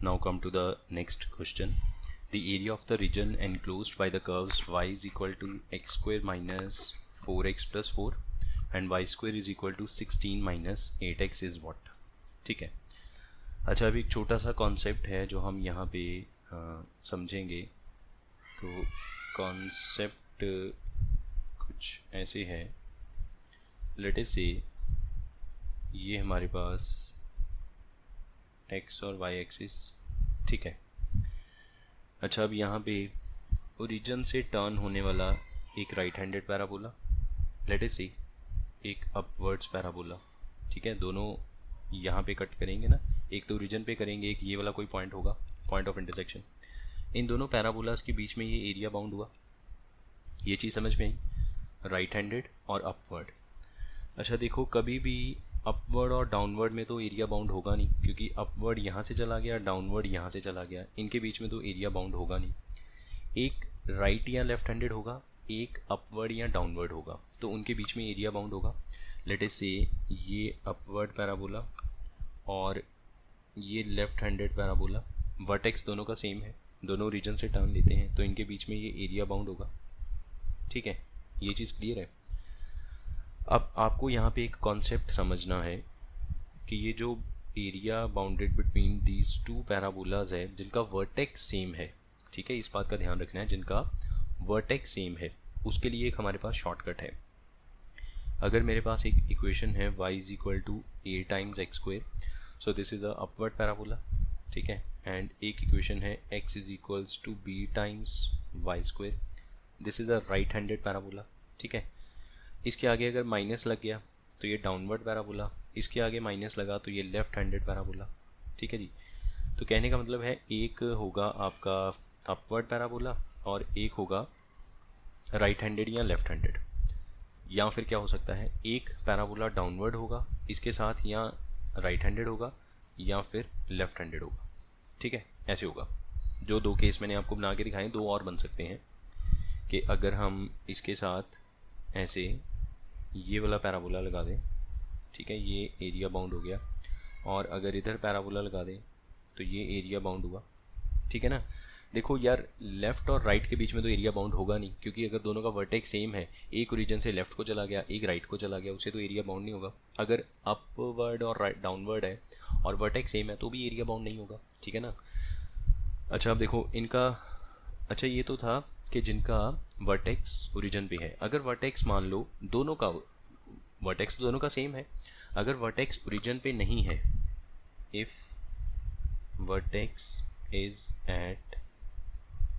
Now come to the next question. The area of the region enclosed by the curves y is equal to x square minus 4x plus 4 and y square is equal to 16 minus 8x is what? ठीक है. अच्छा, अभी एक छोटा सा concept है जो हम यहाँ पे समझेंगे. तो कॉन्सेप्ट कुछ ऐसे है. लेट अस से ये हमारे पास x और y एक्सिस, ठीक है. अच्छा, अब यहाँ पे ओरिजिन से टर्न होने वाला एक right handed parabola, let us see एक अपवर्ड्स पैराबोला, ठीक है. दोनों यहाँ पे कट करेंगे ना, एक तो ओरिजिन पे करेंगे, एक ये वाला कोई पॉइंट होगा, पॉइंट ऑफ इंटरसेक्शन. इन दोनों पैराबोलास के बीच में ये एरिया बाउंड हुआ. ये चीज़ समझ में आई, राइट हैंडेड और अपवर्ड. अच्छा देखो, कभी भी अपवर्ड और डाउनवर्ड में तो एरिया बाउंड होगा नहीं, क्योंकि अपवर्ड यहाँ से चला गया, डाउनवर्ड यहाँ से चला गया, इनके बीच में तो एरिया बाउंड होगा नहीं. एक राइट या लेफ्ट हैंडेड होगा, एक अपवर्ड या डाउनवर्ड होगा, तो उनके बीच में एरिया बाउंड होगा. लेट अस से ये अपवर्ड पैराबोला और ये लेफ्ट हैंडेड पैराबोला, वर्टेक्स दोनों का सेम है, दोनों रीजन से टर्न लेते हैं, तो इनके बीच में ये एरिया बाउंड होगा. ठीक है, ये चीज़ क्लियर है. अब आपको यहाँ पे एक कॉन्सेप्ट समझना है कि ये जो area bounded between these to parabolas है जिनका वर्टेक्स सेम है, ठीक है, इस बात का ध्यान रखना है, जिनका वर्टेक्स सेम है, उसके लिए एक हमारे पास शॉर्टकट है. अगर मेरे पास एक इक्वेशन है y is equal to a times x square, so this is a upward parabola, ठीक है. एंड एक इक्वेशन है x is equals to b times y square, this is a right handed parabola, ठीक है. इसके आगे अगर माइनस लग गया तो ये डाउनवर्ड पैराबोला, इसके आगे माइनस लगा तो ये लेफ्ट हैंडेड पैराबोला, ठीक है जी. तो कहने का मतलब है एक होगा आपका अपवर्ड पैराबोला और एक होगा राइट हैंडेड या लेफ्ट हैंडेड. या फिर क्या हो सकता है, एक पैराबोला डाउनवर्ड होगा इसके साथ, या राइट हैंडेड होगा, या फिर लेफ्ट हैंडेड होगा, ठीक है. ऐसे होगा. जो दो केस मैंने आपको बना के दिखाए, दो और बन सकते हैं कि अगर हम इसके साथ ऐसे ये वाला पैराबोला लगा दें, ठीक है, ये एरिया बाउंड हो गया, और अगर इधर पैराबोला लगा दें तो ये एरिया बाउंड हुआ, ठीक है ना. देखो यार, लेफ़्ट और राइट के बीच में तो एरिया बाउंड होगा नहीं, क्योंकि अगर दोनों का वर्टेक्स सेम है, एक ओरिजिन से लेफ्ट को चला गया, एक राइट को चला गया, उसे तो एरिया बाउंड नहीं होगा. अगर अपवर्ड और राइट डाउनवर्ड है और वर्टेक्स सेम है तो भी एरिया बाउंड नहीं होगा, ठीक है ना. अच्छा, अब देखो इनका, अच्छा ये तो था कि जिनका वर्टेक्स ओरिजिन पे है. अगर वर्टेक्स मान लो दोनों का वर्टेक्स तो दोनों का सेम है, अगर वर्टेक्स ओरिजिन पे नहीं है, if vertex is at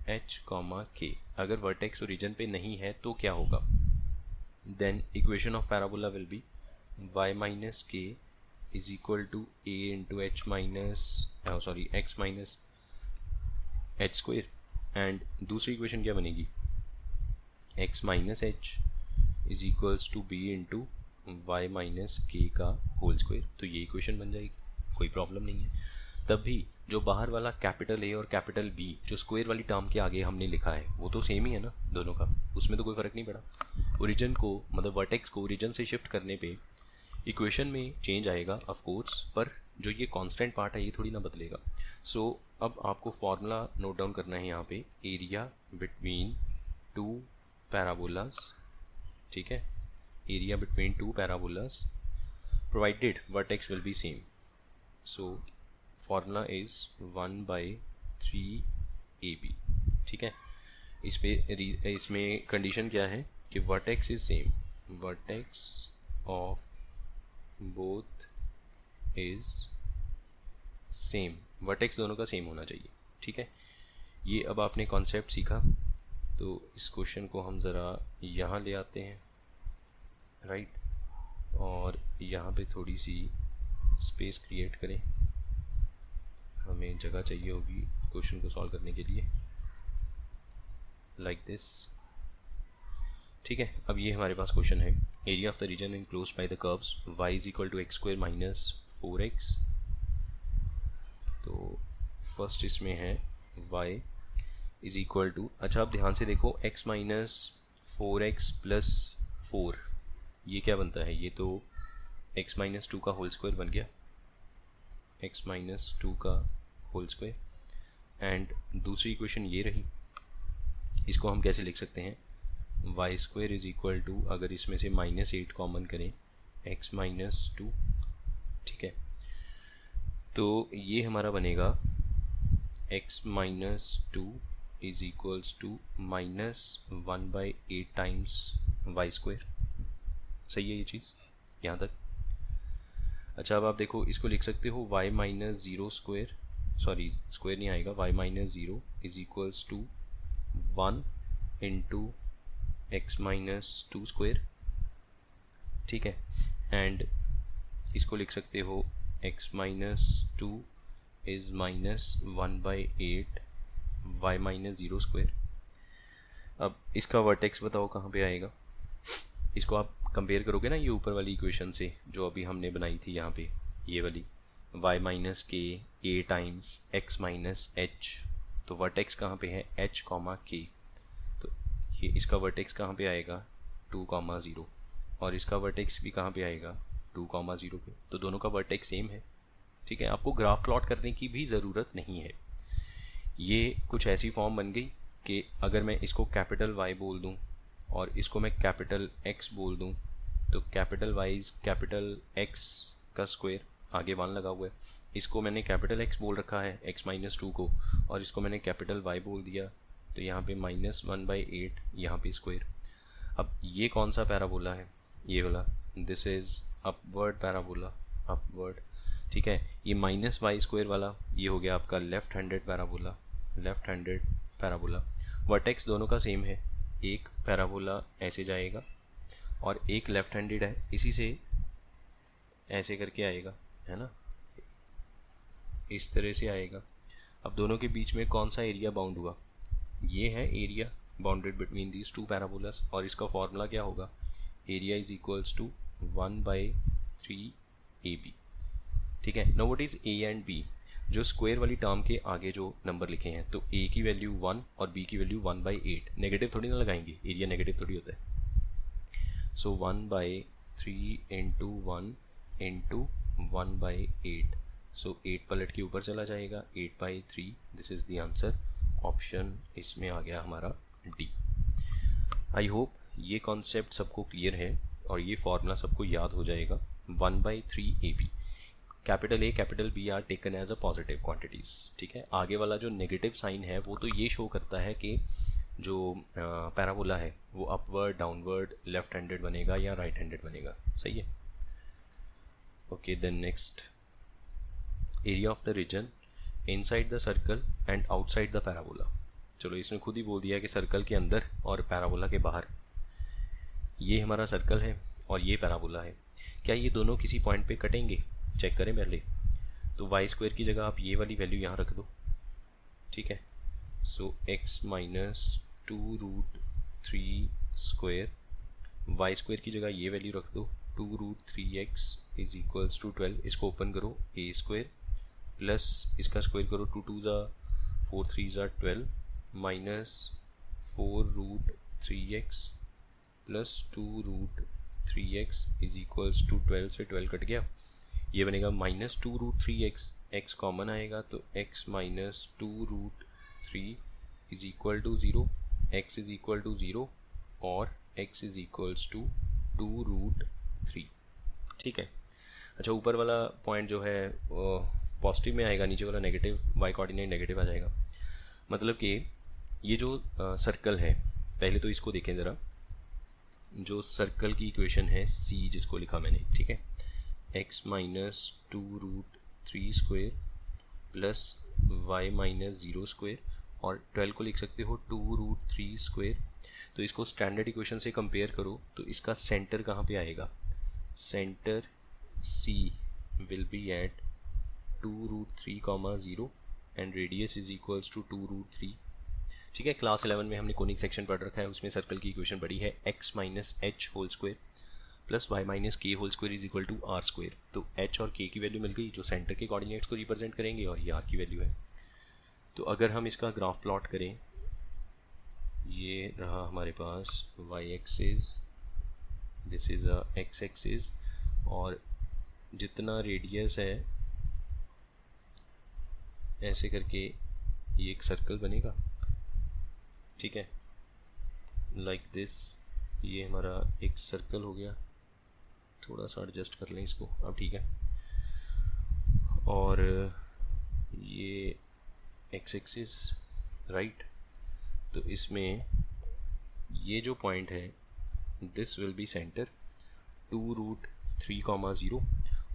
h, k, अगर वर्टेक्स ओरिजिन पे नहीं है तो क्या होगा, then equation of parabola will be y minus k is equal to a into h minus x minus h square. And दूसरी इक्वेशन क्या बनेगी, x minus h is equals to b into y minus k का whole square. तो ये equation बन जाएगी, कोई problem नहीं है. तब भी जो बाहर वाला कैपिटल ए और कैपिटल बी जो स्क्वायर वाली टर्म के आगे हमने लिखा है वो तो सेम ही है ना दोनों का, उसमें तो कोई फ़र्क नहीं पड़ा. ओरिजिन को मतलब वर्टेक्स को ओरिजिन से शिफ्ट करने पे इक्वेशन में चेंज आएगा ऑफ कोर्स, पर जो ये कांस्टेंट पार्ट है ये थोड़ी ना बदलेगा. सो अब आपको फॉर्मूला नोट डाउन करना है यहाँ पे, एरिया बिटवीन टू पैराबोलास, ठीक है, area between two parabolas provided vertex will be same. So formula is 1/3ab, ठीक है. इसमें कंडीशन क्या है कि vertex is same, vertex of both is same, vertex दोनों का सेम होना चाहिए, ठीक है. ये अब आपने कॉन्सेप्ट सीखा, तो इस क्वेश्चन को हम ज़रा यहाँ ले आते हैं, राइट, और यहाँ पे थोड़ी सी स्पेस क्रिएट करें, हमें जगह चाहिए होगी क्वेश्चन को सॉल्व करने के लिए, लाइक दिस, ठीक है. अब ये हमारे पास क्वेश्चन है, area of the region enclosed by the curves y is equal to x square minus 4x. तो फर्स्ट इसमें है y इज इक्वल टू, अच्छा आप ध्यान से देखो, x माइनस 4x प्लस 4, ये क्या बनता है, ये तो x माइनस 2 का होल स्क्वायर बन गया, x माइनस 2 का होल स्क्वायर, एंड दूसरी इक्वेशन ये रही, इसको हम कैसे लिख सकते हैं, y square is equal to, अगर इसमें से -8 कॉमन करें, x माइनस 2, ठीक है, तो ये हमारा बनेगा x minus 2 is equals to -1/8 times y square. सही है ये चीज़ यहाँ तक? अच्छा, अब आप देखो, इसको लिख सकते हो y minus 0 square, sorry square नहीं आएगा, y minus 0 is equals to 1 into x minus 2 square, ठीक है, एंड इसको लिख सकते हो x minus 2 is -1/8 y minus 0 square. अब इसका वर्टेक्स बताओ कहाँ पे आएगा, इसको आप कंपेयर करोगे ना ये ऊपर वाली इक्वेशन से जो अभी हमने बनाई थी यहाँ पे, ये वाली y माइनस के a times x minus h, तो वर्टेक्स कहाँ पे है, h कॉमा k, तो ये इसका वर्टेक्स कहाँ पे आएगा, 2,0, और इसका वर्टेक्स भी कहाँ पे आएगा, 2,0 पे, तो दोनों का वर्टेक्स सेम है, ठीक है। आपको ग्राफ प्लॉट करने की भी ज़रूरत नहीं है, ये कुछ ऐसी फॉर्म बन गई कि अगर मैं इसको कैपिटल Y बोल दूँ और इसको मैं कैपिटल X बोल दूँ, तो capital Y is capital X का स्क्वायर, आगे 1 लगा हुआ है, इसको मैंने कैपिटल X बोल रखा है x माइनस 2 को, और इसको मैंने कैपिटल Y बोल दिया, तो यहाँ पे -1/8 यहाँ पे स्क्वायर। अब ये कौन सा पैराबोला है, ये वाला, this is upward parabola, upward, ठीक है। ये -y स्क्वायर वाला ये हो गया आपका left handed parabola, left handed parabola. Vertex दोनों का सेम है, एक पैराबोला ऐसे जाएगा और एक लेफ्ट हैंडेड है, इसी से ऐसे करके आएगा, है ना, इस तरह से आएगा। अब दोनों के बीच में कौन सा एरिया बाउंड हुआ, ये है area bounded between these two parabolas, और इसका फॉर्मूला क्या होगा, area is equals to 1/3 AB, ठीक है। Now what is A and B, जो स्क्वायर वाली टर्म के आगे जो नंबर लिखे हैं, तो A की वैल्यू 1 और B की वैल्यू 1/8, नेगेटिव थोड़ी ना लगाएंगे, एरिया नेगेटिव थोड़ी होता है, सो 1/3 इंटू 1 इंटू 1/8, सो 8 पलट के ऊपर चला जाएगा, 8/3, this is the answer, option इसमें आ गया हमारा D। आई होप ये कॉन्सेप्ट सबको क्लियर है और ये फॉर्मूला सबको याद हो जाएगा। 1/3 AB, capital A capital B are taken as a positive quantities, ठीक है। आगे वाला जो नेगेटिव साइन है वो तो ये शो करता है कि जो पैराबोला है वो अपवर्ड, डाउनवर्ड, लेफ्ट हैंडेड बनेगा या राइट हैंडेड बनेगा, सही है। Okay, then next, area of the region inside the circle and outside the parabola. चलो, इसने खुद ही बोल दिया कि सर्कल के अंदर और पैराबोला के बाहर। ये हमारा सर्कल है और ये पैराबोला है, क्या ये दोनों किसी पॉइंट पे कटेंगे, चेक करें पहले। तो वाई स्क्वायर की जगह आप ये वाली वैल्यू यहाँ रख दो, ठीक है, so x minus 2√3 square, y square की जगह ये वैल्यू रख दो, 2√3x इज इक्वल्स टू 12, इसको ओपन करो, a स्क्वायर प्लस इसका स्क्वायर करो, 2 2 ज़ा 4 3 ज़ा 12 minus 4√3x plus 2√3x is equals to 12, से 12 कट गया, ये बनेगा -2√3x, x कॉमन आएगा तो x minus 2√3 is equal to 0, x is equal to 0 और x इज इक्वल्स टू 2√3, ठीक है। अच्छा, ऊपर वाला पॉइंट जो है पॉजिटिव में आएगा, नीचे वाला नेगेटिव, y कोऑर्डिनेट नेगेटिव आ जाएगा। मतलब कि ये जो सर्कल है, पहले तो इसको देखें ज़रा, जो सर्कल की इक्वेशन है c जिसको लिखा मैंने, ठीक है, x minus 2√3 square plus y minus 0 square, और 12 को लिख सकते हो 2√3 स्क्वायर। तो इसको स्टैंडर्ड इक्वेशन से कंपेयर करो तो इसका सेंटर कहाँ पे आएगा, centre C will be at 2√3, 0 and radius is equals to 2√3, ठीक है। क्लास 11 में हमने कोनिक सेक्शन पढ़ रखा है, उसमें सर्कल की इक्वेशन पढ़ी है, x minus h whole square plus y minus k whole square is equal to r square. तो h और k की वैल्यू मिल गई जो सेंटर के कोऑर्डिनेट्स को रिप्रेजेंट करेंगे, और ये r की वैल्यू है। तो अगर हम इसका ग्राफ प्लॉट करें, ये रहा हमारे पास y axis, this is a x axis, और जितना रेडियस है ऐसे करके ये एक सर्कल बनेगा, ठीक है, लाइक दिस। ये हमारा एक सर्कल हो गया, थोड़ा सा एडजस्ट कर लें इसको, अब ठीक है। और ये एक्स एक्सिस राइट, तो इसमें ये जो पॉइंट है दिस विल बी सेंटर 2√3,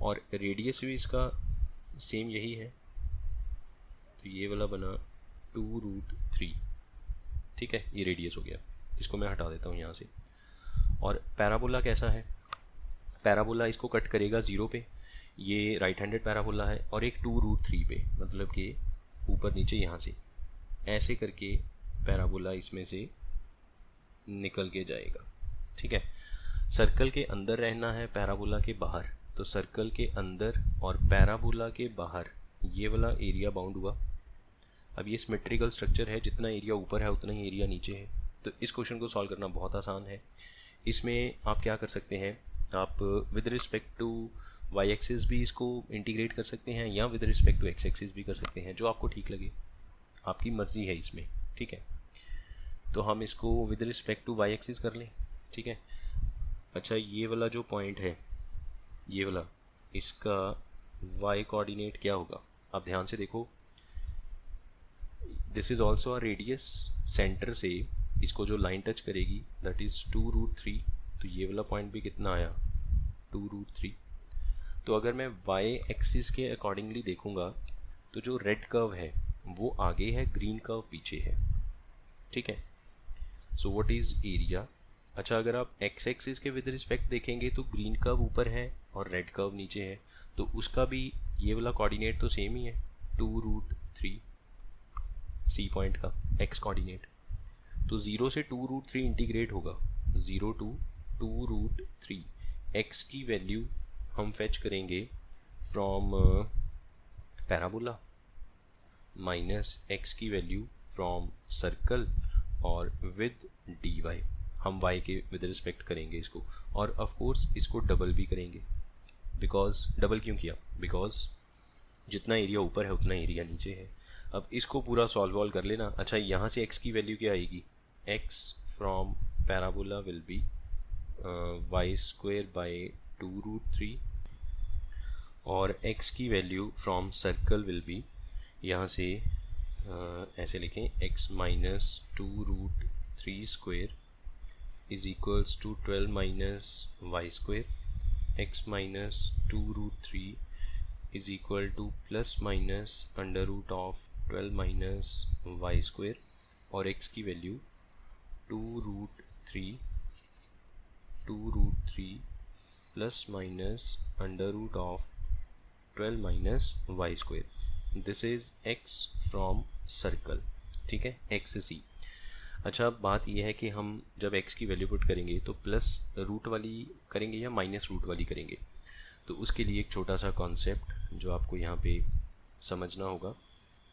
और रेडियस भी इसका सेम यही है, तो ये वाला बना 2√3, ठीक है, ये रेडियस हो गया। इसको मैं हटा देता हूँ यहाँ से। और पैराबोला कैसा है, पैराबोला इसको कट करेगा 0 पे, ये राइट हैंडेड पैराबोला है, और एक 2√3 पे, मतलब कि ऊपर नीचे यहाँ से ऐसे करके पैराबोला इसमें से निकल के जाएगा, ठीक है। सर्कल के अंदर रहना है पैराबोला के बाहर, तो सर्कल के अंदर और पैराबोला के बाहर ये वाला एरिया बाउंड हुआ। अब ये सिमेट्रिकल स्ट्रक्चर है, जितना एरिया ऊपर है उतना ही एरिया नीचे है, तो इस क्वेश्चन को सॉल्व करना बहुत आसान है। इसमें आप क्या कर सकते हैं, आप with respect to y axis भी इसको इंटीग्रेट कर सकते हैं, या with respect to x axis भी कर सकते हैं, जो आपको ठीक लगे, आपकी मर्ज़ी है इसमें, ठीक है। तो हम इसको with respect to y axis कर लें, ठीक है। अच्छा, ये वाला जो पॉइंट है, ये वाला, इसका वाई कोऑर्डिनेट क्या होगा, आप ध्यान से देखो। This is also a radius, centre से इसको जो लाइन टच करेगी दैट इज़ 2√3, तो ये वाला पॉइंट भी कितना आया 2√3। तो अगर मैं वाई एक्सिस के अकॉर्डिंगली देखूंगा तो जो रेड कर्व है वो आगे है, ग्रीन कर्व पीछे है, ठीक है। So what is area. अच्छा, अगर आप एक्स एक्सिस के विद रिस्पेक्ट देखेंगे तो ग्रीन कर्व ऊपर है और रेड कर्व नीचे है, तो उसका भी ये वाला कोऑर्डिनेट तो सेम ही है 2√3, सी पॉइंट का एक्स कोऑर्डिनेट। तो 0 से 2√3 इंटीग्रेट होगा, 0 to 2√3। एक्स की वैल्यू हम फेच करेंगे फ्रॉम पैराबोला, माइनस एक्स की वैल्यू फ्रॉम सर्कल, और विद डी वाई हम वाई के विद रिस्पेक्ट करेंगे इसको, और ऑफ कोर्स इसको डबल भी करेंगे। बिकॉज डबल क्यों किया, बिकॉज जितना एरिया ऊपर है उतना एरिया नीचे है। अब इसको पूरा सॉल्व कर लेना। अच्छा, यहाँ से x की वैल्यू क्या आएगी, x from parabola will be y² by 2√3, और x की value from circle will be, यहाँ से ऐसे लिखें, x minus 2√3² is equals to 12 minus y², x minus 2√3 is equal to plus minus under root of 12 minus y², और x की value 2√3 plus minus under root of 12 minus y²। This is x from circle, ठीक है, x सी। अच्छा, अब बात यह है कि हम जब x की वैल्यू पुट करेंगे तो प्लस रूट वाली करेंगे या माइनस रूट वाली करेंगे, तो उसके लिए एक छोटा सा कॉन्सेप्ट जो आपको यहाँ पे समझना होगा।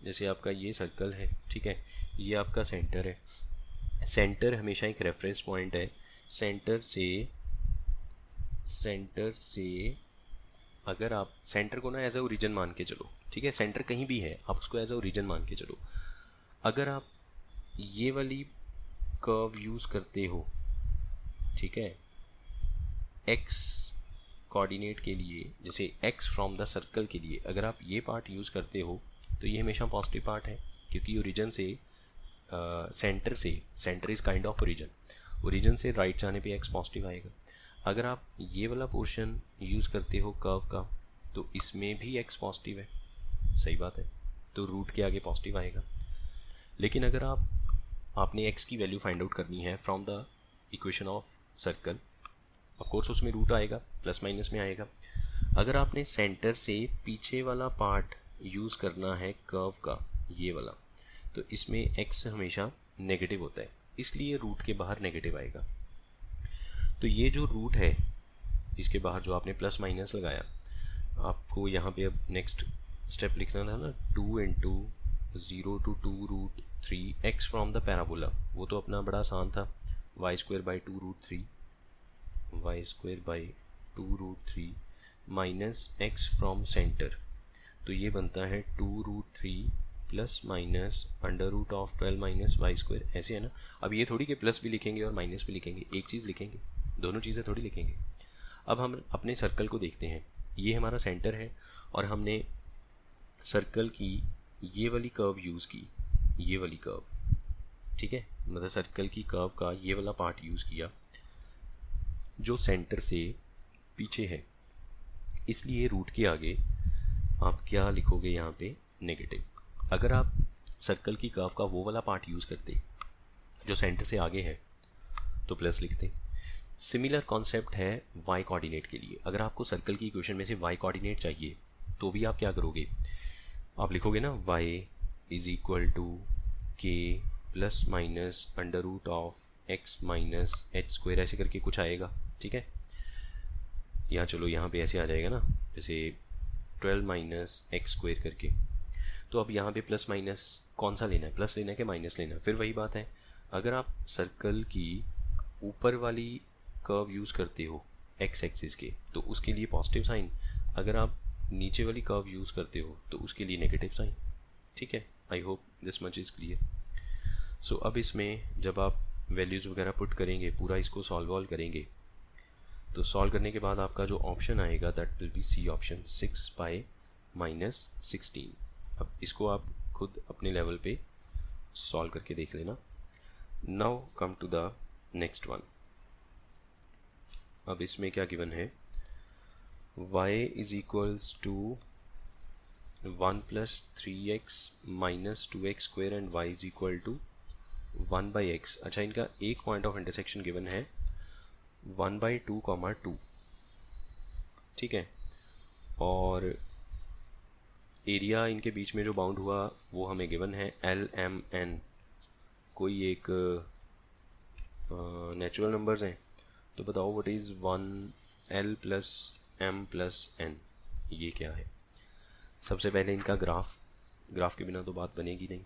जैसे आपका ये सर्कल है, ठीक है, ये आपका सेंटर है, सेंटर हमेशा एक रेफरेंस पॉइंट है। सेंटर से अगर आप सेंटर को ना एज ए ओरिजिन मान के चलो, ठीक है, सेंटर कहीं भी है आप उसको एज ए ओरिजिन मान के चलो। अगर आप ये वाली कर्व यूज़ करते हो, ठीक है, एक्स कोऑर्डिनेट के लिए, जैसे x फ्रॉम द सर्कल के लिए अगर आप ये पार्ट यूज़ करते हो तो ये हमेशा पॉजिटिव पार्ट है, क्योंकि ओरिजिन से centre is kind of origin से राइट जाने पे x पॉजिटिव आएगा। अगर आप ये वाला पोर्शन यूज़ करते हो कर्व का तो इसमें भी x पॉजिटिव है, सही बात है, तो रूट के आगे पॉजिटिव आएगा। लेकिन अगर आपने x की वैल्यू फाइंड आउट करनी है from the equation of circle, of course उसमें रूट आएगा, प्लस माइनस में आएगा। अगर आपने सेंटर से पीछे वाला पार्ट यूज़ करना है कर्व का, ये वाला, तो इसमें x हमेशा नेगेटिव होता है, इसलिए रूट के बाहर नेगेटिव आएगा। तो ये जो रूट है इसके बाहर जो आपने प्लस माइनस लगाया, आपको यहाँ पे अब नेक्स्ट स्टेप लिखना था ना, 2 into 0 to 2√3 x from the parabola, वो तो अपना बड़ा आसान था, y² by 2√3 minus x from centre, तो ये बनता है 2√3 plus minus under root of 12 minus y square, ऐसे है ना। अब ये थोड़ी कि प्लस भी लिखेंगे और माइनस भी लिखेंगे, एक चीज़ लिखेंगे, दोनों चीज़ें थोड़ी लिखेंगे। अब हम अपने सर्कल को देखते हैं, ये हमारा सेंटर है और हमने सर्कल की ये वाली कर्व यूज़ की, ये वाली कर्व, ठीक है, मतलब सर्कल की कर्व का ये वाला पार्ट यूज़ किया जो सेंटर से पीछे है, इसलिए रूट के आगे आप क्या लिखोगे यहाँ पे, नेगेटिव। अगर आप सर्कल की कर्व का वो वाला पार्ट यूज़ करते जो सेंटर से आगे है तो प्लस लिखते। सिमिलर कॉन्सेप्ट है वाई कोऑर्डिनेट के लिए। अगर आपको सर्कल की इक्वेशन में से वाई कोऑर्डिनेट चाहिए तो भी आप क्या करोगे, आप लिखोगे ना y is equal to k plus minus under root of x minus h square, ऐसे करके कुछ आएगा, ठीक है। यहाँ चलो यहाँ पे ऐसे आ जाएगा ना, जैसे 12 माइनस एक्स स्क्वायर करके। तो अब यहाँ पे प्लस माइनस कौन सा लेना है, प्लस लेना है कि माइनस लेना है, फिर वही बात है। अगर आप सर्कल की ऊपर वाली कर्व यूज़ करते हो एक्स एक्सिस के तो उसके लिए पॉजिटिव साइन, अगर आप नीचे वाली कर्व यूज़ करते हो तो उसके लिए नेगेटिव साइन, ठीक है। I hope this much is clear. So अब इसमें जब आप वैल्यूज़ वगैरह पुट करेंगे, पूरा इसको सॉल्व करेंगे, तो सॉल्व करने के बाद आपका जो ऑप्शन आएगा that will be C option, 6 by minus 16। अब इसको आप खुद अपने लेवल पे सॉल्व करके देख लेना। Now come to the next one. अब इसमें क्या गिवन है, y is equals to 1 plus 3x minus 2x square and y is equal to 1 by x. अच्छा, इनका एक पॉइंट ऑफ इंटरसेक्शन गिवन है 1/2, 2, ठीक है। और एरिया इनके बीच में जो बाउंड हुआ वो हमें गिवन है LMN, कोई एक नेचुरल नंबर्स हैं, तो बताओ what is 1L plus M plus N, ये क्या है। सबसे पहले इनका ग्राफ के बिना तो बात बनेगी नहीं।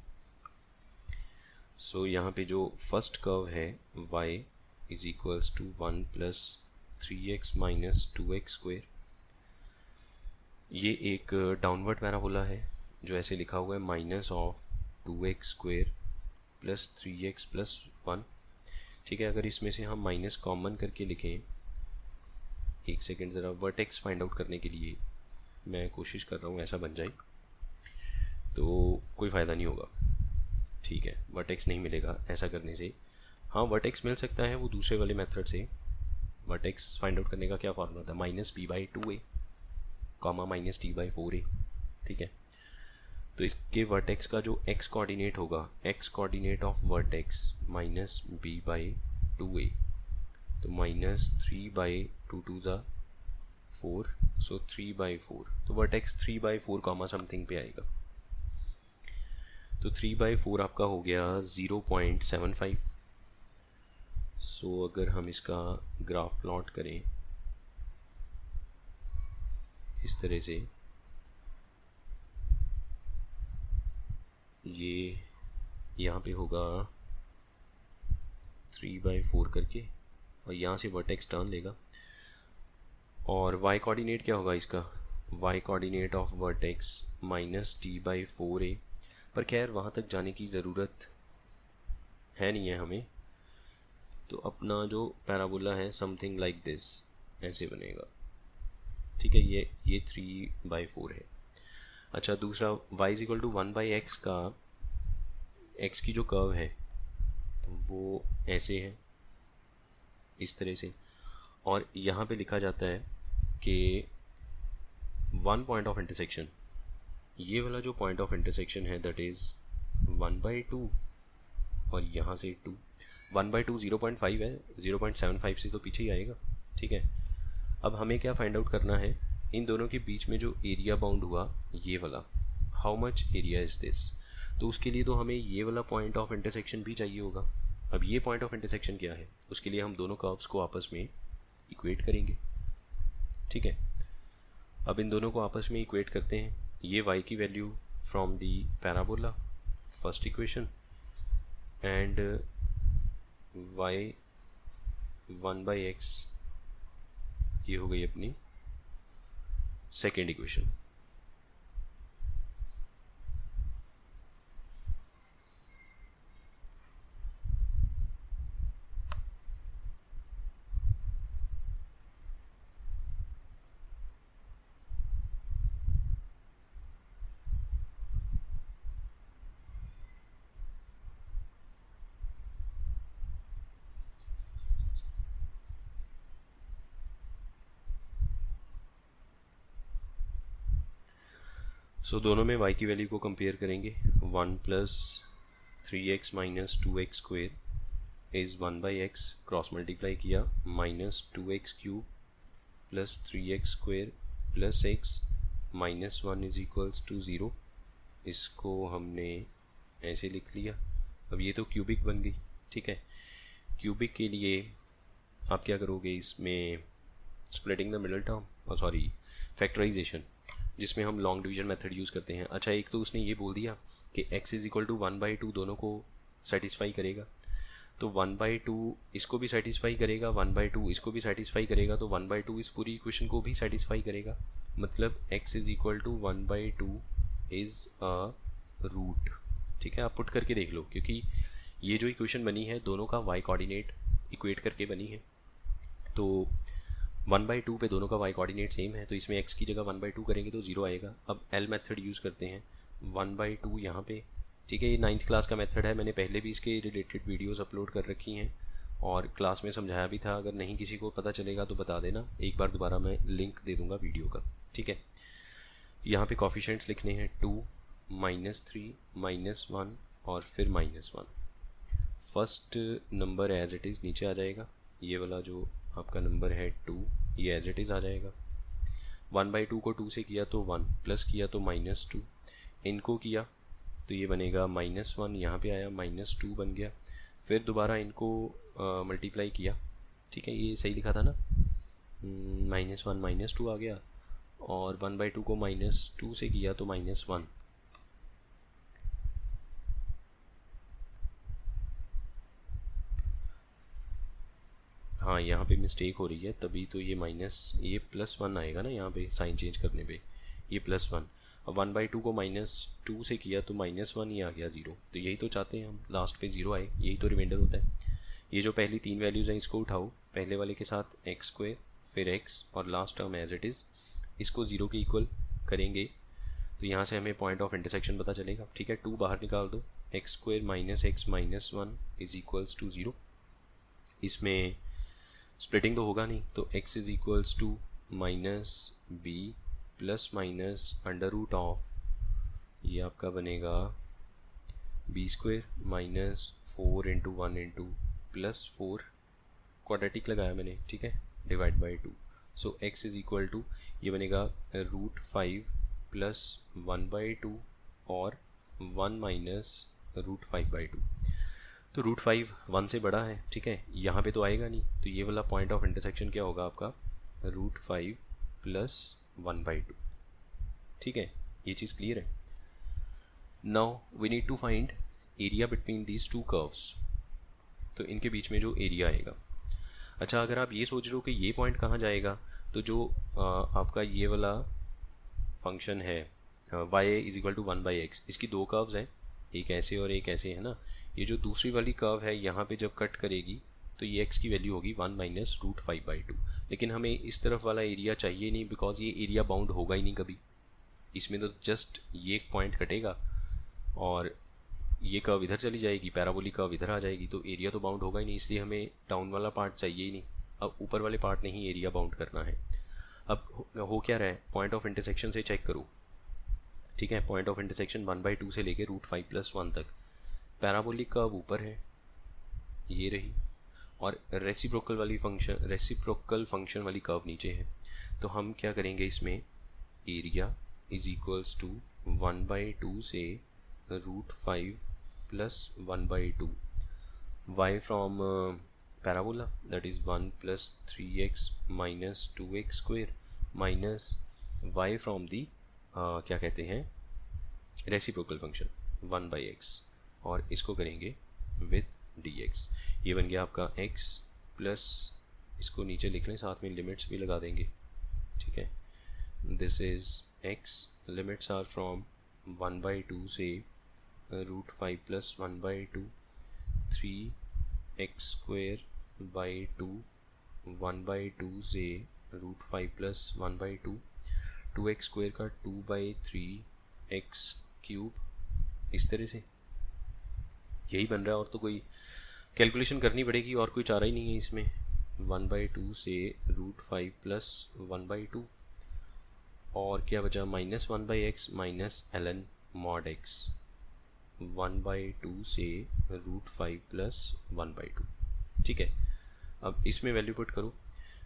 सो यहाँ पे जो फर्स्ट कर्व है y is equals to 1 plus 3x minus 2x square, ये एक डाउनवर्ड पैराबोला है जो ऐसे लिखा हुआ है minus of 2x square plus 3x plus 1, ठीक है। अगर इसमें से हम माइनस कॉमन करके लिखें, एक सेकेंड ज़रा वर्टेक्स फाइंड आउट करने के लिए मैं कोशिश कर रहा हूँ ऐसा बन जाए, तो कोई फ़ायदा नहीं होगा, ठीक है, वर्टेक्स नहीं मिलेगा ऐसा करने से। हाँ, वर्टेक्स मिल सकता है वो दूसरे वाले मेथड से। वर्टेक्स फाइंड आउट करने का क्या फॉर्मूला था, -b/2a कॉमा -t/4a, ठीक है। तो इसके वर्टेक्स का जो x कोऑर्डिनेट होगा, x coordinate of vertex -b/2a, तो -3/2 4, सो 3/4, तो वर्टेक्स 3/4 कॉमा समथिंग पे आएगा। तो 3/4 आपका हो गया 0.75। सो अगर हम इसका ग्राफ प्लॉट करें इस तरह से, ये यहाँ पे होगा 3/4 करके, और यहाँ से वर्टेक्स टर्न लेगा। और y कोऑर्डिनेट क्या होगा इसका, y coordinate of vertex -t/4a, पर खैर वहाँ तक जाने की ज़रूरत है नहीं है हमें। तो अपना जो पैराबोला है समथिंग लाइक दिस ऐसे बनेगा, ठीक है। ये 3/4 है। अच्छा, दूसरा y is equal to 1/x का x की जो कर्व है वो ऐसे है इस तरह से, और यहाँ पे लिखा जाता है कि वन पॉइंट ऑफ इंटरसेक्शन, ये वाला जो पॉइंट ऑफ इंटरसेक्शन है दैट इज़ 1/2 और यहाँ से 2, 1/2 0.5 है, 0.75 से तो पीछे ही आएगा, ठीक है। अब हमें क्या फाइंड आउट करना है, इन दोनों के बीच में जो एरिया बाउंड हुआ ये वाला, how much area is this, तो उसके लिए तो हमें ये वाला पॉइंट ऑफ इंटरसेक्शन भी चाहिए होगा। अब ये पॉइंट ऑफ इंटरसेक्शन क्या है, उसके लिए हम दोनों कर्व्स को आपस में इक्वेट करेंगे, ठीक है। अब इन दोनों को आपस में इक्वेट करते हैं, ये y की value from the parabola first equation and y 1/x, ये हो गई अपनी सेकेंड इक्वेशन। सो दोनों में y की वैल्यू को कंपेयर करेंगे. 1 plus 3x minus 2x square is 1/x, cross multiply किया, minus 2x cube plus 3x square plus x minus 1 is equals to 0. इसको हमने ऐसे लिख लिया. अब ये तो क्यूबिक बन गई. ठीक है, क्यूबिक के लिए आप क्या करोगे, इसमें splitting the middle term, sorry factorization, जिसमें हम लॉन्ग डिवीजन मेथड यूज़ करते हैं. अच्छा, एक तो उसने ये बोल दिया कि x इज़ इक्वल टू 1/2 दोनों को सेटिस्फाई करेगा, तो 1/2 इसको भी सेटिस्फाई करेगा, 1/2 इसको भी सेटिस्फाई करेगा, तो 1/2 इस पूरी इक्वेशन को भी सेटिस्फाई करेगा. मतलब x is equal to 1/2 is a root. ठीक है, आप पुट करके देख लो, क्योंकि ये जो इक्वेशन बनी है दोनों का y कोऑर्डिनेट इक्वेट करके बनी है. तो 1/2 पे दोनों का y कोऑर्डिनेट सेम है, तो इसमें x की जगह 1/2 करेंगे तो 0 आएगा. अब L मेथड यूज़ करते हैं. 1/2 यहाँ पे. ठीक है, ये 9th क्लास का मेथड है, मैंने पहले भी इसके रिलेटेड वीडियोस अपलोड कर रखी हैं और क्लास में समझाया भी था. अगर नहीं किसी को पता चलेगा तो बता देना, एक बार दोबारा मैं लिंक दे दूँगा वीडियो का. ठीक है, यहाँ पे कोफिशिएंट्स लिखने हैं 2, -3, -1 और फिर -1. First number as it is नीचे आ जाएगा. ये वाला जो आपका नंबर है 2, ये एज इट इज़ आ जाएगा. 1/2 को 2 से किया तो 1, प्लस किया तो -2, इनको किया तो ये बनेगा -1, यहाँ पे आया -2 बन गया. फिर दोबारा इनको मल्टीप्लाई किया. ठीक है, ये सही लिखा था ना, -1 -2 आ गया, और 1/2 को -2 से किया तो -1. हाँ, यहाँ पे मिस्टेक हो रही है, तभी तो ये ये +1 आएगा ना, यहाँ पे साइन चेंज करने पे ये +1. अब 1/2 को -2 से किया तो -1 ही आ गया 0. तो यही तो चाहते हैं हम, लास्ट पे 0 आए, यही तो रिमाइंडर होता है. ये जो पहली 3 वैल्यूज़ हैं इसको उठाओ, पहले वाले के साथ x स्क्वेयर, फिर x और last term as it is, इसको 0 के इक्वल करेंगे तो यहाँ से हमें पॉइंट ऑफ इंटरसेक्शन पता चलेगा. ठीक है, 2 बाहर निकाल दो, x square minus x minus 1 is equals to 0. इसमें स्प्लिटिंग तो होगा नहीं, तो x is equals to minus B plus minus under root of, ये आपका बनेगा B square minus 4 into 1 into plus 4, quadratic लगाया मैंने. ठीक है, divide by 2. So x is equal to, ये बनेगा √5 प्लस 1/2 और 1 माइनस √5/2. तो √5 1 से बड़ा है. ठीक है, यहाँ पे तो आएगा नहीं, तो ये वाला पॉइंट ऑफ इंटरसेक्शन क्या होगा आपका, √5 प्लस 1/2. ठीक है, ये चीज़ क्लियर है. Now we need to find area between these two curves. तो इनके बीच में जो एरिया आएगा. अच्छा, अगर आप ये सोच रहे हो कि ये पॉइंट कहाँ जाएगा, तो जो आपका ये वाला फंक्शन है y is equal to 1/x, इसकी दो कर्व्स हैं, एक ऐसे और एक ऐसे, है ना. ये जो दूसरी वाली कर्व है यहाँ पे जब कट करेगी तो ये x की वैल्यू होगी 1 माइनस √5/2. लेकिन हमें इस तरफ वाला एरिया चाहिए नहीं, बिकॉज ये एरिया बाउंड होगा ही नहीं कभी. इसमें तो जस्ट ये एक पॉइंट कटेगा और ये कर्व इधर चली जाएगी, पैराबोलिक कर्व इधर आ जाएगी, तो एरिया तो बाउंड होगा ही नहीं. इसलिए हमें डाउन वाला पार्ट चाहिए ही नहीं. अब ऊपर वाले पार्ट ने ही एरिया बाउंड करना है. अब हो क्या रहा है, पॉइंट ऑफ इंटरसेक्शन से चेक करो. ठीक है, पॉइंट ऑफ इंटरसेक्शन 1/2 से लेके √5 प्लस 1 तक. पैराबोलिक कर्व ऊपर है, ये रही, और रेसिप्रोकल फंक्शन वाली कर्व नीचे है. तो हम क्या करेंगे, इसमें एरिया इज इक्वल्स टू 1/2 से √5 plus 1/2, y from parabola that is 1 plus 3x minus 2x square minus y from the क्या कहते हैं, रेसिप्रोकल फंक्शन 1/x, और इसको करेंगे विद dx. ये बन गया आपका x प्लस, इसको नीचे लिख लें, साथ में लिमिट्स भी लगा देंगे. ठीक है, this is x, limits are from 1/2 से √5 प्लस 1/2, 3x स्क्वेयर बाई 2, 1/2 से √5 प्लस 1/2, 2x स्क्वेयर का 2/3 x क्यूब, इस तरह से यही बन रहा है. और तो कोई कैलकुलेशन करनी पड़ेगी, और कोई चारा ही नहीं है इसमें. 1/2 से √5 प्लस 1/2, और क्या बचा, -1/x minus ln mod x 1/2 से √5 प्लस 1/2। ठीक है, अब इसमें वैल्यू पुट करो,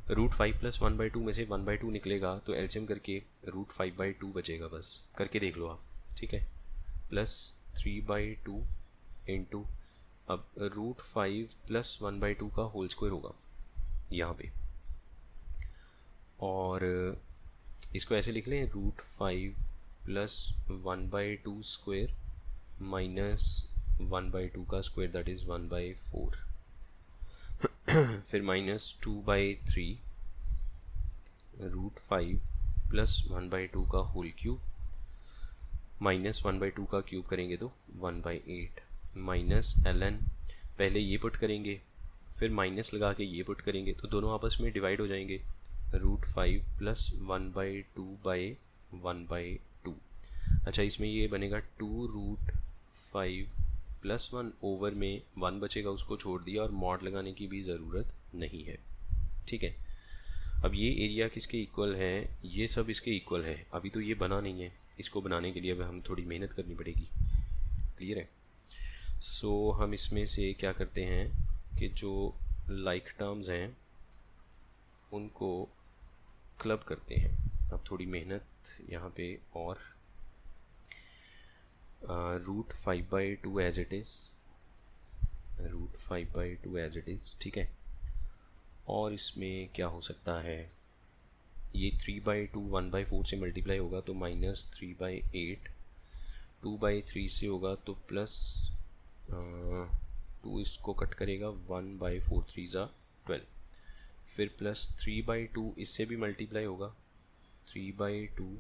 √5 प्लस 1/2 में से 1/2 निकलेगा तो एलसीएम करके √5/2 बचेगा, बस करके देख लो आप। ठीक है, प्लस 3/2 इंटू, अब √5 प्लस 1/2 का होल स्क्वायर होगा यहाँ पे, और इसको ऐसे लिख लें, √5 प्लस 1/2 स्क्वायर माइनस 1/2 का स्क्वायर, दैट इज़ 1/4। फिर -2/3 √5 प्लस 1/2 का होल क्यूब माइनस 1/2 का क्यूब करेंगे तो 1/8 माइनस ln, पहले ये पुट करेंगे फिर माइनस लगा के ये पुट करेंगे तो दोनों आपस में डिवाइड हो जाएंगे, √5 प्लस 1/2/1/2। अच्छा, इसमें ये बनेगा 2√5 प्लस 1 ओवर में 1 बचेगा, उसको छोड़ दिया और मॉड लगाने की भी ज़रूरत नहीं है। ठीक है, अब ये एरिया किसके इक्वल है, ये सब इसके इक्वल है। अभी तो ये बना नहीं है, इसको बनाने के लिए अब हम थोड़ी मेहनत करनी पड़ेगी। क्लियर है? सो हम इसमें से क्या करते हैं कि जो लाइक टर्म्स हैं उनको क्लब करते हैं। अब थोड़ी मेहनत यहाँ पे, और √5/2 as it is, √5/2 as it is. ठीक है, और इसमें क्या हो सकता है, ये 3/2 1/4 से मल्टीप्लाई होगा तो -3/8, 2/3 से होगा तो प्लस 2 इसको कट करेगा, 1/4 3 ज़ा 12, फिर प्लस 3/2 इससे भी मल्टीप्लाई होगा, 3/2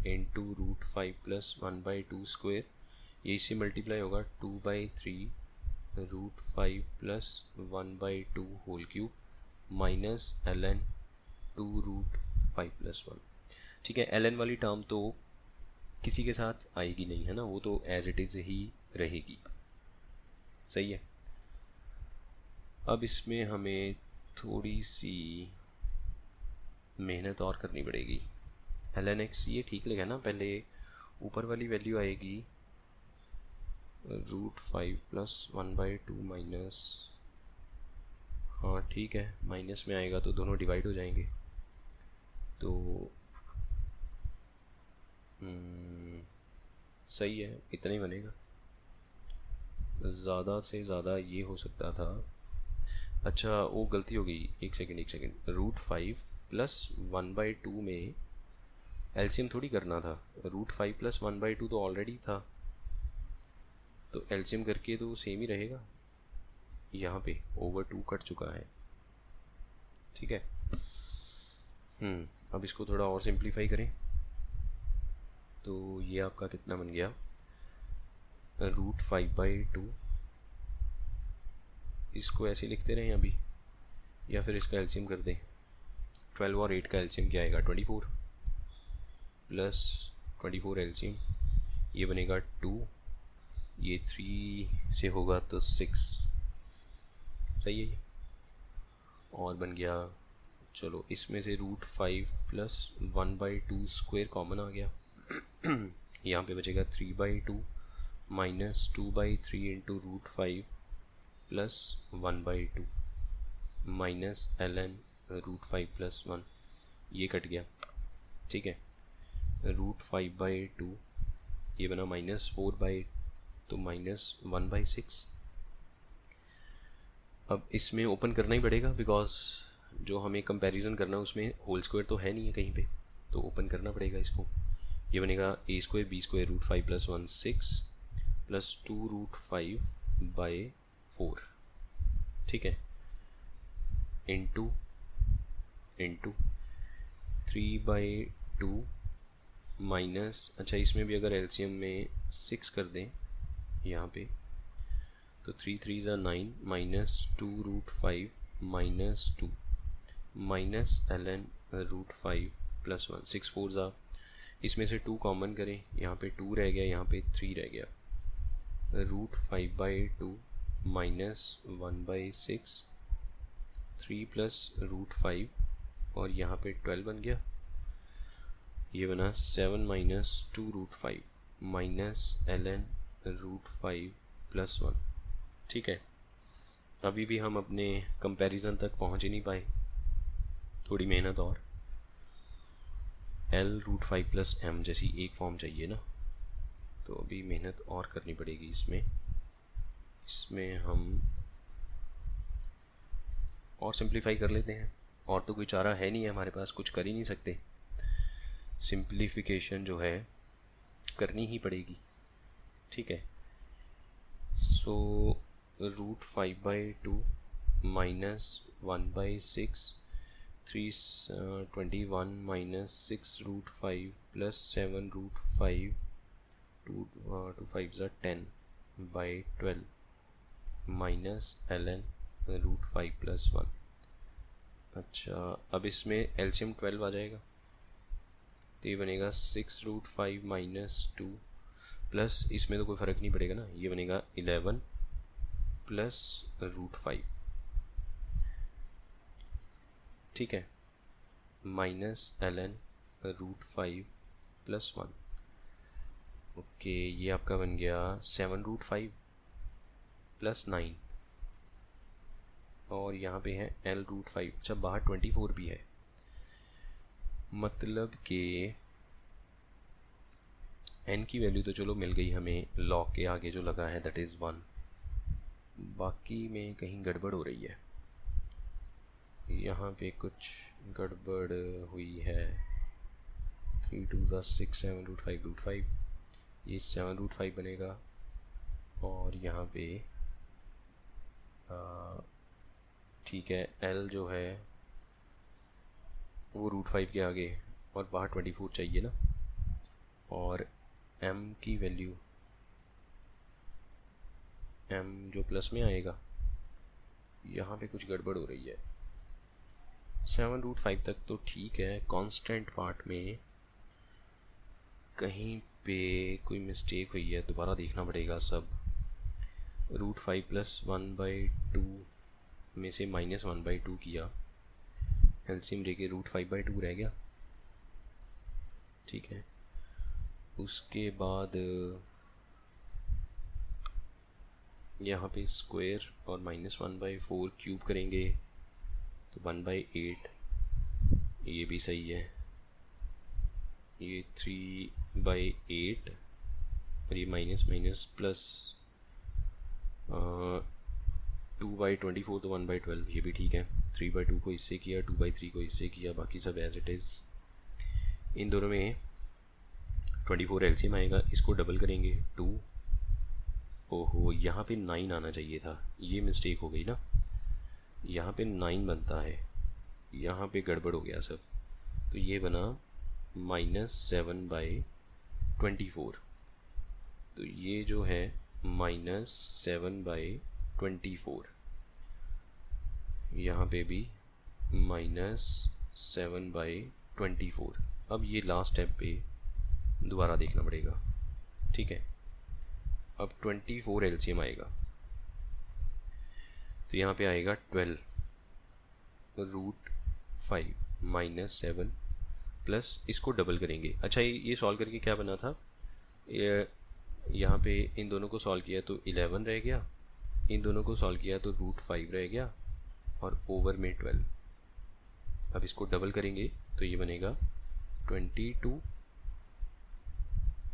इंटू √5 प्लस 1/2 स्क्वायर, ये इससे मल्टीप्लाई होगा, 2/3 √5 plus 1/2 whole cube minus ln 2√5 plus 1। ठीक है, ln वाली टर्म तो किसी के साथ आएगी नहीं है ना, वो तो एज इट इज़ ही रहेगी। सही है, अब इसमें हमें थोड़ी सी मेहनत और करनी पड़ेगी। ln x ये ठीक लगा ना, पहले ऊपर वाली वैल्यू आएगी √5 प्लस 1/2 माइनस, हाँ ठीक है, माइनस में आएगा तो दोनों डिवाइड हो जाएंगे, तो सही है, इतना ही बनेगा। ज़्यादा से ज़्यादा ये हो सकता था, अच्छा वो गलती हो गई, एक सेकेंड, √5 प्लस 1/2 में एलसीएम थोड़ी करना था, √5 प्लस 1/2 तो ऑलरेडी था, तो एलसीएम करके तो सेम ही रहेगा, यहाँ पे ओवर 2 कट चुका है। ठीक है, अब इसको थोड़ा और सिंप्लीफाई करें तो ये आपका कितना बन गया, √5/2, इसको ऐसे लिखते रहें अभी, या फिर इसका एलसीएम कर दें। 12 और 8 का एलसीएम क्या आएगा, 24 प्लस 24 एलसीएम, ये बनेगा 2, ये 3 से होगा तो 6। सही है, और बन गया, चलो इसमें से √5 प्लस 1/2 स्क्वायर कॉमन आ गया, यहाँ पे बचेगा 3/2 minus 2/3 into √5 plus 1/2 minus ln √5 plus 1, ये कट गया। ठीक है, √5/2 ये बना -4/8 तो -1/6। अब इसमें ओपन करना ही पड़ेगा बिकॉज जो हमें कंपैरिजन करना है उसमें होल स्क्वायर तो है नहीं है कहीं पे, तो ओपन करना पड़ेगा इसको। ये बनेगा a² b² √5 प्लस 1 6 प्लस 2√5/4। ठीक है, इंटू 3/2 माइनस, अच्छा इसमें भी अगर एलसीएम में 6 कर दें यहाँ पे तो 3 3 ज़ा 9 minus 2√5 minus 2 minus ln √5 plus 1, 6 4 ज़ा, इसमें से 2 कॉमन करें, यहाँ पे 2 रह गया, यहाँ पे 3 रह गया, √5/2 माइनस 1/6, 3 प्लस √5 और यहाँ पे 12 बन गया। ये बना 7 माइनस 2√5 माइनस ln√5 प्लस 1। ठीक है, अभी भी हम अपने कंपैरिजन तक पहुंच ही नहीं पाए, थोड़ी मेहनत और। l√5 प्लस m जैसी एक फॉर्म चाहिए ना, तो अभी मेहनत और करनी पड़ेगी इसमें हम और सिंप्लीफाई कर लेते हैं, और तो कोई चारा है नहीं है हमारे पास, कुछ कर ही नहीं सकते, सिंप्लीफिकेशन जो है करनी ही पड़ेगी। ठीक है, सो √5/2 minus 1/6 321 minus 6√5 plus 7√5 2 5 10/12 minus ln√5 plus 1। अच्छा, अब इसमें एलसीएम 12 आ जाएगा, तो ये बनेगा 6√5 माइनस 2 प्लस, इसमें तो कोई फ़र्क नहीं पड़ेगा ना, ये बनेगा 11 प्लस √5। ठीक है, माइनस ln√5 प्लस 1। ओके, ये आपका बन गया 7√5 प्लस 9, और यहाँ पे है l√5। अच्छा, बाहर 24 भी है, मतलब कि n की वैल्यू तो चलो मिल गई हमें, log के आगे जो लगा है दैट इज़ 1, बाकी में कहीं गड़बड़ हो रही है, यहाँ पे कुछ गड़बड़ हुई है। 3 2 6 7√5 ये 7√5 बनेगा, और यहाँ पे ठीक है, l जो है वो √5 के आगे, और बाहर 24 चाहिए ना, और m की वैल्यू m जो प्लस में आएगा, यहाँ पे कुछ गड़बड़ हो रही है। 7√5 तक तो ठीक है, कांस्टेंट पार्ट में कहीं पे कोई मिस्टेक हुई है, दोबारा देखना पड़ेगा सब। √5 प्लस 1/2 में से माइनस 1/2 किया, एलसीएम लेके √5/2 रह गया। ठीक है, उसके बाद यहाँ पे स्क्वायर और माइनस 1/4 क्यूब करेंगे तो 1/8, ये भी सही है। ये 3/8 और ये माइनस माइनस प्लस 2/24 तो 1/12, ये भी ठीक है। 3/2 को इससे किया, 2/3 को इससे किया, बाकी सब एज इट इज़। इन दोनों में 24 एलसीएम आएगा, इसको डबल करेंगे 2। ओहो, यहाँ पे 9 आना चाहिए था, ये मिस्टेक हो गई ना, यहाँ पे 9 बनता है, यहाँ पे गड़बड़ हो गया सब, तो ये बना -7/24। तो ये जो है -7/24, यहाँ पे भी -7/24। अब ये लास्ट स्टेप पे दोबारा देखना पड़ेगा। ठीक है, अब 24 एलसीएम आएगा, तो यहाँ पे आएगा 12 √5 माइनस 7 प्लस, इसको डबल करेंगे। अच्छा, ये सॉल्व करके क्या बना था, यहाँ पे इन दोनों को सॉल्व किया तो 11 रह गया, इन दोनों को सॉल्व किया तो √5 रह गया, और ओवर में 12। अब इसको डबल करेंगे तो ये बनेगा 22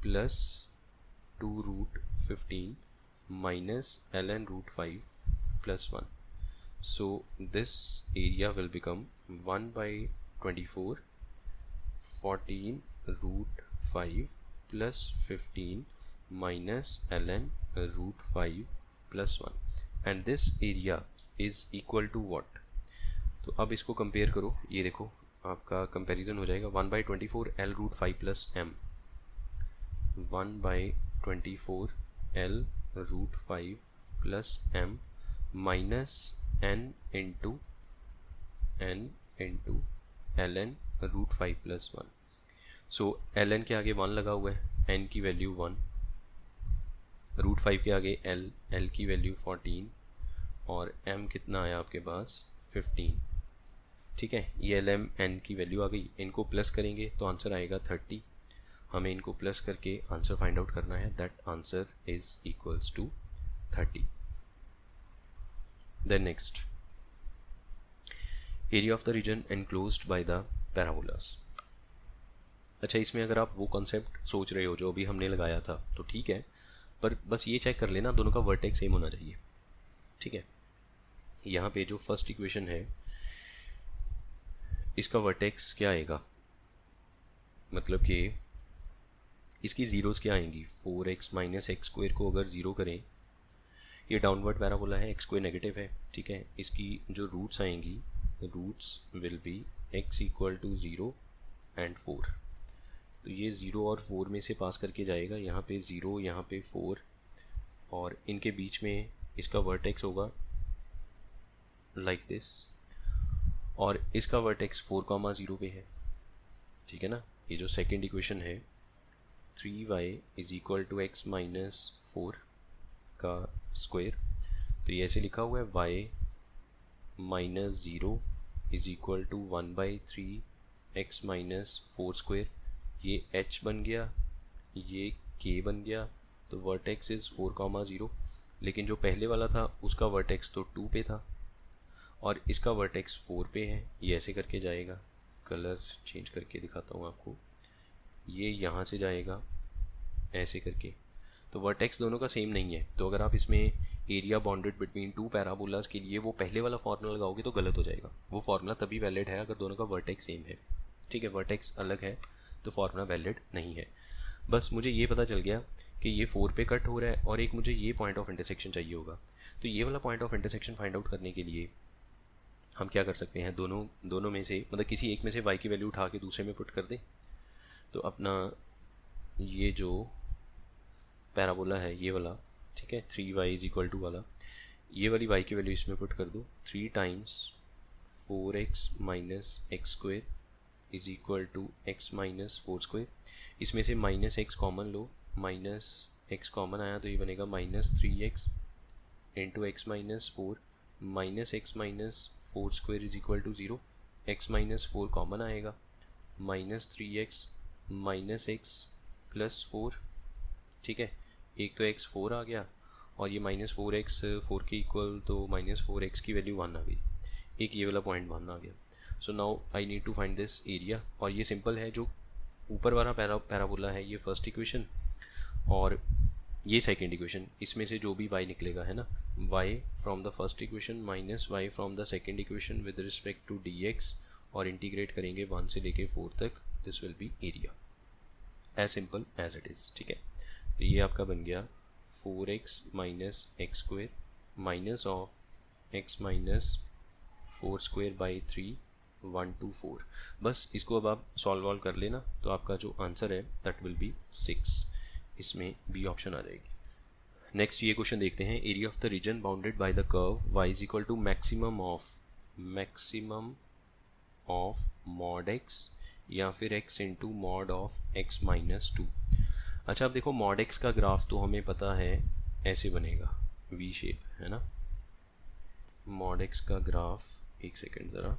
plus 2√15 minus ln√5 plus 1। So this area will become 1/24 14√5 plus 15 minus ln√5 plus 1, and this area is equal to what? तो अब इसको कंपेयर करो, ये देखो आपका कंपैरिजन हो जाएगा। 1/24 l√5 plus m, 1/24 l√5 plus m minus n into ln√5 plus 1। सो ln के आगे 1 लगा हुआ है, n की वैल्यू 1, √5 के आगे l की वैल्यू 14, और m कितना आया आपके पास 15। ठीक है, ये एल एम एन की वैल्यू आ गई, इनको प्लस करेंगे तो आंसर आएगा 30। हमें इनको प्लस करके आंसर फाइंड आउट करना है, that answer is equals to 30। Then next, area of the region enclosed by the parabolas. अच्छा, इसमें अगर आप वो कॉन्सेप्ट सोच रहे हो जो अभी हमने लगाया था तो ठीक है, पर बस ये चेक कर लेना दोनों का वर्टेक्स सेम होना चाहिए। ठीक है, यहाँ पे जो फर्स्ट इक्वेशन है इसका वर्टेक्स क्या आएगा, मतलब कि इसकी ज़ीरोज़ क्या आएंगी, 4x माइनस एक्स स्क्वायर को अगर ज़ीरो करें, ये डाउनवर्ड पैराबोला है, एक्स स्क्वायर नेगेटिव है, ठीक है, इसकी जो रूट्स आएंगी, roots will be x equal to 0 and 4। तो ये 0 और 4 में से पास करके जाएगा, यहाँ पे 0, यहाँ पे 4, और इनके बीच में इसका वर्टेक्स होगा लाइक दिस, और इसका वर्टेक्स 4,0 पे है। ठीक है ना, ये जो सेकेंड इक्वेशन है 3y is equal to x minus 4 का स्क्वायर, तो ये ऐसे लिखा हुआ है y minus 0 is equal to 1/3 x minus 4 square, ये h बन गया, ये k बन गया, तो वर्टेक्स इज़ 4,0। लेकिन जो पहले वाला था उसका वर्टेक्स तो 2 पे था और इसका वर्टेक्स 4 पे है, ये ऐसे करके जाएगा, कलर चेंज करके दिखाता हूँ आपको, ये यहाँ से जाएगा ऐसे करके, तो वर्टेक्स दोनों का सेम नहीं है। तो अगर आप इसमें area bonded between two parabolas के लिए वो पहले वाला फार्मूला लगाओगे तो गलत हो जाएगा। वो फार्मूला तभी वैलिड है अगर दोनों का वर्टेक्स सेम है। ठीक है, वर्टेक्स अलग है तो फार्मूला वैलिड नहीं है। बस मुझे ये पता चल गया कि ये 4 पे कट हो रहा है और एक मुझे ये पॉइंट ऑफ इंटरसेक्शन चाहिए होगा। तो ये वाला point of intersection find out करने के लिए हम क्या कर सकते हैं, दोनों में से मतलब किसी एक में से y की वैल्यू उठा के दूसरे में पुट कर दें। तो अपना ये जो पैराबोला है ये वाला, ठीक है, 3y इज इक्वल टू वाला, ये वाली y की वैल्यू इसमें पुट कर दो, 3 times 4x minus x square is equal to x minus 4 square. इसमें से माइनस एक्स कॉमन लो, माइनस एक्स कॉमन आया तो ये बनेगा minus 3x into x minus 4, minus x minus 4 square is equal to 0, x minus 4 common आएगा, minus 3x minus x plus 4। ठीक है, एक तो x 4 आ गया और ये माइनस 4x 4 के इक्वल, तो माइनस 4x की वैल्यू 1 आ गई, एक ये वाला पॉइंट 1 आ गया। So now I need to find this area, और ये सिंपल है, जो ऊपर वाला पैराबोला है ये फर्स्ट इक्वेशन और ये सेकेंड इक्वेशन, इसमें से जो भी y निकलेगा है ना, y from the first equation minus y from the second equation with respect to dx, और इंटीग्रेट करेंगे 1 से लेके 4 तक, this will be area, as simple as it is. ठीक है, तो ये आपका बन गया 4x minus x square minus of x minus 4 square by 3 1 2 4। बस इसको अब आप सॉल्व कर लेना, तो आपका जो आंसर है दैट विल बी 6, इसमें बी ऑप्शन आ जाएगी। नेक्स्ट ये क्वेश्चन देखते हैं, area of the region bounded by the curve y is equal to maximum of mod x या फिर x into mod of x minus 2। अच्छा, अब देखो मॉड x का ग्राफ तो हमें पता है ऐसे बनेगा, वी शेप है ना, मॉड x का ग्राफ, एक सेकेंड ज़रा,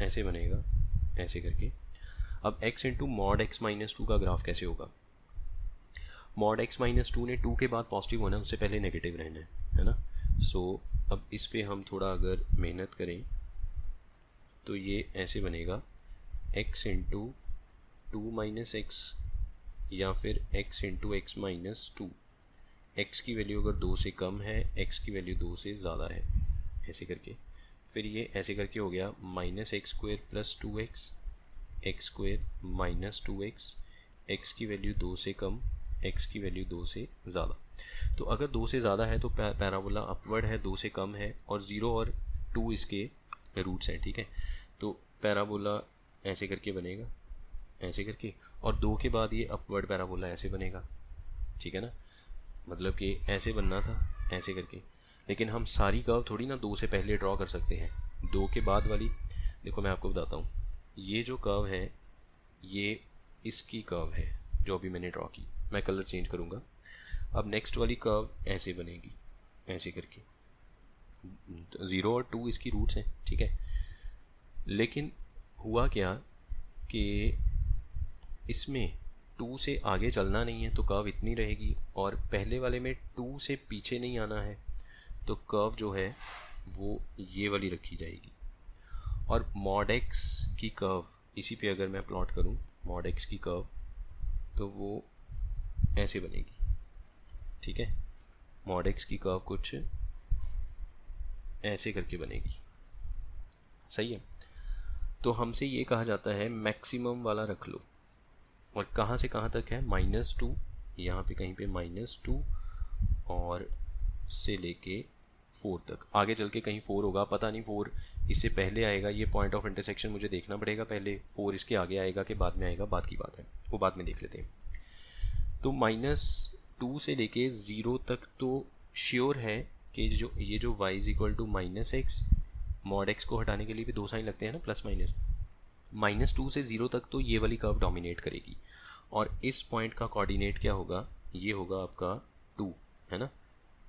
ऐसे बनेगा ऐसे करके। अब x into mod x minus 2 का ग्राफ कैसे होगा, मॉड x माइनस 2 ने 2 के बाद पॉजिटिव होना है, उससे पहले नेगेटिव रहना है ना। सो अब इस पे हम थोड़ा अगर मेहनत करें तो ये ऐसे बनेगा, x इंटू 2 माइनस एक्स या फिर x into x minus 2, x की वैल्यू अगर 2 से कम है, x की वैल्यू 2 से ज़्यादा है, ऐसे करके। फिर ये ऐसे करके हो गया minus x square plus 2x, x square minus 2x, x की वैल्यू 2 से कम, x की वैल्यू 2 से ज़्यादा। तो अगर 2 से ज़्यादा है तो पैराबोला अपवर्ड है, 2 से कम है, और 0 और 2 इसके रूट्स हैं। ठीक है, तो पैराबोला ऐसे करके बनेगा, ऐसे करके, और 2 के बाद ये अपवर्ड पैराबोला ऐसे बनेगा। ठीक है ना, मतलब कि ऐसे बनना था ऐसे करके, लेकिन हम सारी कर्व थोड़ी ना 2 से पहले ड्रॉ कर सकते हैं, 2 के बाद वाली। देखो मैं आपको बताता हूँ, ये जो कर्व है ये इसकी कर्व है जो अभी मैंने ड्रॉ की, मैं कलर चेंज करूँगा। अब नेक्स्ट वाली कर्व ऐसे बनेगी, ऐसे करके, 0 और 2 इसकी रूट्स हैं, ठीक है। लेकिन हुआ क्या कि इसमें 2 से आगे चलना नहीं है तो कर्व इतनी रहेगी, और पहले वाले में 2 से पीछे नहीं आना है तो कर्व जो है वो ये वाली रखी जाएगी। और मॉड एक्स की कर्व इसी पे अगर मैं प्लॉट करूं मॉड एक्स की कर्व, तो वो ऐसे बनेगी, ठीक है। मॉड एक्स की कर्व कुछ ऐसे करके बनेगी, सही है। तो हमसे ये कहा जाता है मैक्सिमम वाला रख लो, और कहाँ से कहाँ तक है, -2, यहाँ पे कहीं पे -2 और से लेके 4 तक। आगे चल के कहीं 4 होगा, पता नहीं 4 इससे पहले आएगा, ये पॉइंट ऑफ इंटरसेक्शन मुझे देखना पड़ेगा पहले, 4 इसके आगे आएगा कि बाद में आएगा, बाद की बात है, वो बाद में देख लेते हैं। तो -2 से लेके 0 तक तो श्योर है कि ये जो y is equal to -x, mod x को हटाने के लिए भी 2 साइन लगते हैं ना, प्लस माइनस, -2 से 0 तक तो ये वाली कर्व डोमिनेट करेगी। और इस पॉइंट का कोऑर्डिनेट क्या होगा, ये होगा आपका 2, है ना।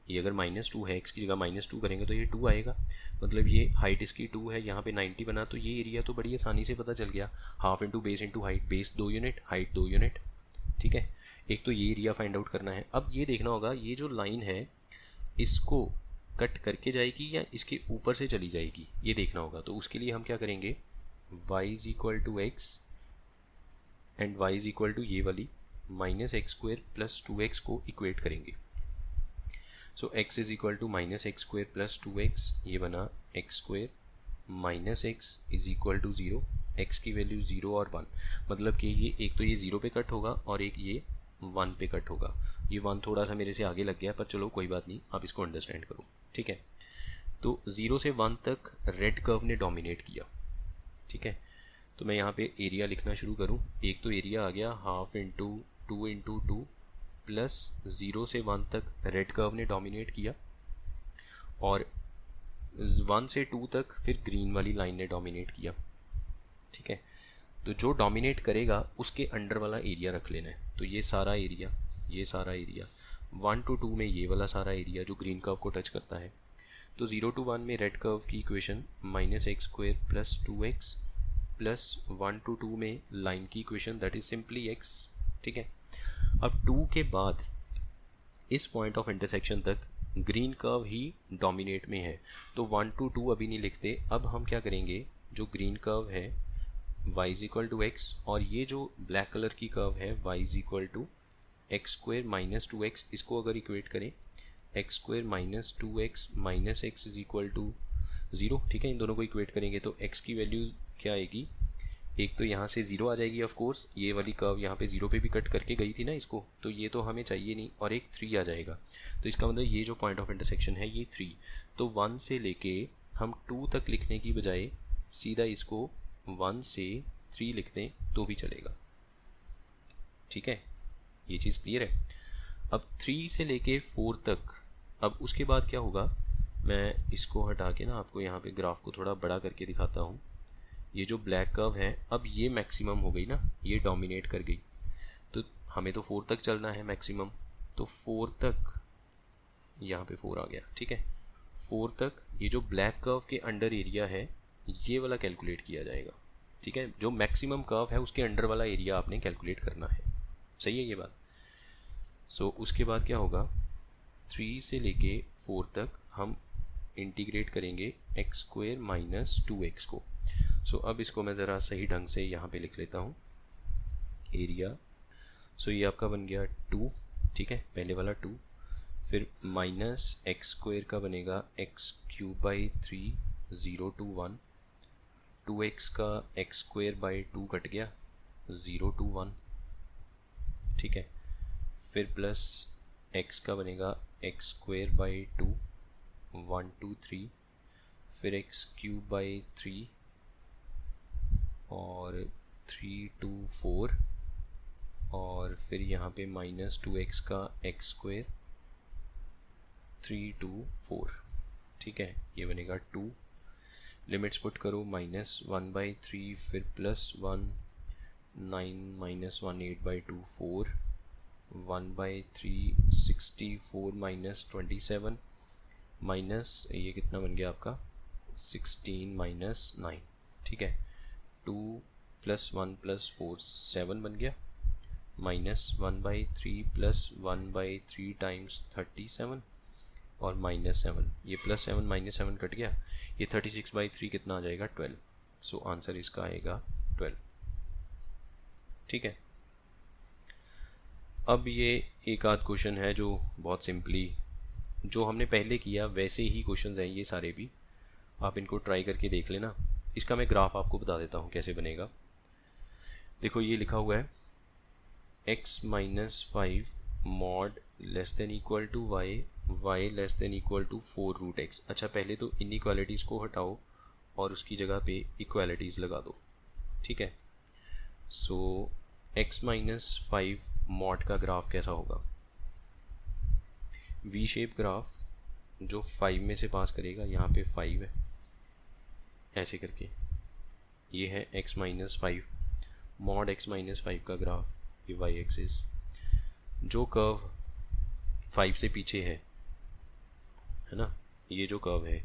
ये अगर -2 है, x की जगह -2 करेंगे तो ये 2 आएगा, मतलब ये हाइट इसकी 2 है, यहाँ पे 90 बना, तो ये एरिया तो बड़ी आसानी से पता चल गया, half into base into height, base 2 unit, height 2 unit, ठीक है। एक तो ये एरिया फाइंड आउट करना है। अब ये देखना होगा ये जो लाइन है इसको कट करके जाएगी या इसके ऊपर से चली जाएगी, ये देखना होगा। तो उसके लिए हम क्या करेंगे, y is equal to x and y is equal to ये वाली -x² प्लस 2x को इक्वेट करेंगे। So x is equal to -x² plus 2x, ये बना x² minus x is equal to 0, x की वैल्यू 0 और 1, मतलब कि ये एक तो ये 0 पे कट होगा और एक ये 1 पे कट होगा। ये 1 थोड़ा सा मेरे से आगे लग गया, पर चलो कोई बात नहीं, आप इसको अंडरस्टैंड करो, ठीक है। तो 0 से 1 तक रेड कर्व ने डोमिनेट किया, ठीक है। तो मैं यहाँ पे एरिया लिखना शुरू करूँ, एक तो एरिया आ गया हाफ इंटू 2 इंटू 2 प्लस 0 से 1 तक रेड कर्व ने डोमिनेट किया, और 1 से 2 तक फिर ग्रीन वाली लाइन ने डोमिनेट किया, ठीक है। तो जो डोमिनेट करेगा उसके अंडर वाला एरिया रख लेना है। तो ये सारा एरिया, ये सारा एरिया 1 to 2 में ये वाला सारा एरिया जो ग्रीन कर्व को टच करता है। तो 0 to 1 में रेड कर्व की equation -x² plus 2x plus 1 to 2 में लाइन की equation that is simply x, ठीक है। अब 2 के बाद इस पॉइंट ऑफ इंटरसेक्शन तक ग्रीन कर्व ही डोमिनेट में है, तो 1 to 2 अभी नहीं लिखते। अब हम क्या करेंगे, जो ग्रीन कर्व है y is equal to x, और ये जो ब्लैक कलर की कर्व है y is equal to x² minus 2x, इसको अगर इक्वेट करें x² minus 2x minus x is equal to 0, ठीक है। इन दोनों को इक्वेट करेंगे तो x की वैल्यू क्या आएगी, एक तो यहाँ से 0 आ जाएगी, ऑफ कोर्स ये वाली कर्व यहाँ पे 0 पे भी कट करके गई थी ना इसको, तो ये तो हमें चाहिए नहीं, और एक 3 आ जाएगा। तो इसका मतलब ये जो पॉइंट ऑफ इंटरसेक्शन है ये 3, तो 1 से लेके हम 2 तक लिखने की बजाय सीधा इसको 1 से 3 लिख दें तो भी चलेगा, ठीक है। ये चीज़ क्लियर है। अब 3 से लेके 4 तक, अब उसके बाद क्या होगा, मैं इसको हटा के ना आपको यहाँ पे ग्राफ को थोड़ा बड़ा करके दिखाता हूँ। ये जो ब्लैक कर्व है अब ये मैक्सिमम हो गई ना, ये डोमिनेट कर गई, तो हमें तो 4 तक चलना है मैक्सिमम, तो 4 तक यहाँ पे 4 आ गया, ठीक है। 4 तक ये जो ब्लैक कर्व के अंडर एरिया है ये वाला कैलकुलेट किया जाएगा, ठीक है। जो मैक्सिमम कर्व है उसके अंडर वाला एरिया आपने कैलकुलेट करना है, सही है ये बात। सो उसके बाद क्या होगा, 3 से लेके 4 तक हम इंटीग्रेट करेंगे x² माइनस 2x को। सो अब इसको मैं ज़रा सही ढंग से यहाँ पे लिख लेता हूँ, एरिया। सो ये आपका बन गया 2, ठीक है, पहले वाला 2, फिर माइनस x² का बनेगा x³ 0 to 1, 2x का x²/2 कट गया 0 to 1, ठीक है। फिर प्लस x का बनेगा x²/2 1 to 3, फिर x³ और 3 to 4, और फिर यहाँ पे -2x का x² 3 to 4, ठीक है। ये बनेगा 2, लिमिट्स पुट करो -1/3 फिर +1 9 - 1 8/2 4 1/3 64 - 27 माइनस ये कितना बन गया आपका 16 माइनस 9, ठीक है। 2 + 1 + 4 7 बन गया, माइनस 1/3 + 1/3 टाइम्स 37 और -7, ये +7 -7 कट गया, ये 36/3 कितना आ जाएगा 12। सो आंसर इसका आएगा 12, ठीक है। अब ये एक आध क्वेश्चन है जो बहुत सिंपली जो हमने पहले किया वैसे ही क्वेश्चंस हैं ये सारे भी, आप इनको ट्राई करके देख लेना। इसका मैं ग्राफ आपको बता देता हूँ कैसे बनेगा। देखो ये लिखा हुआ है x - 5 mod <= y, y <= 4√x। अच्छा पहले तो इनइक्वालिटीज़ को हटाओ और उसकी जगह पे इक्वालिटीज़ लगा दो, ठीक है। सो x - 5 mod का ग्राफ कैसा होगा, वी शेप ग्राफ जो 5 में से पास करेगा, यहाँ पे 5 है ऐसे करके, ये है x - 5 mod x - 5 का ग्राफ, ये y एक्सिस। जो कर्व 5 से पीछे है ना, ये जो कर्व है